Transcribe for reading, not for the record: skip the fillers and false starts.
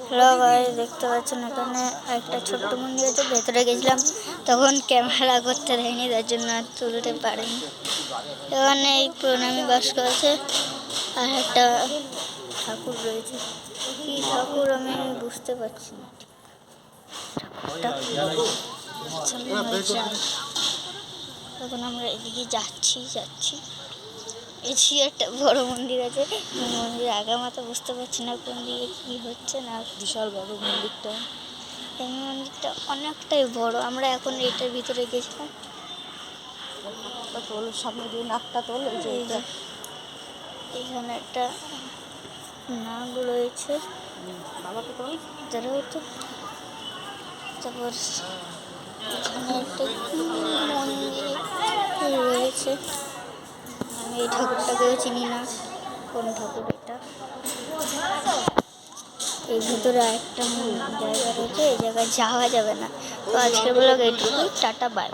Hello guys, দেখতে পাচ্ছেন এখানে একটা ছোট্ট মন্দির আছে। ভেতরে গেছিলাম তখন ক্যামেরা করতে দেয়নি, তার জন্য আর তুলতে পারিনি। এখানে এই প্রণামী বাস্ক আছে আর একটা ঠাকুর রয়েছে। কি ঠাকুর আমি বুঝতে পারছি না। তখন আমরা এদিকে যাচ্ছি। এসি একটা বড় মন্দির আছে, মন্দির আগামাথা বুঝতে পারছি না কোন দিকে কি হচ্ছে না। বিশাল বড় মন্দিরটা, এই মন্দিরটা অনেকটাই বড়। আমরা এখন এটার ভিতরে গেছিলাম। তোল সামনে দিয়ে নাকটা তোল। এখানে একটা নাগ রয়েছে, বাবাকে তোল। তারাও তো তারপর এখানে একটা মন্দির রয়েছে। আমি এই ঠাকুরটাকেও চিনি না কোন ঠাকুর এটা। এই ভিতরে একটা জায়গা রয়েছে, এই জায়গায় যাওয়া যাবে না। তো আজকের ব্লগ এইটুকুই, টাটা বাই।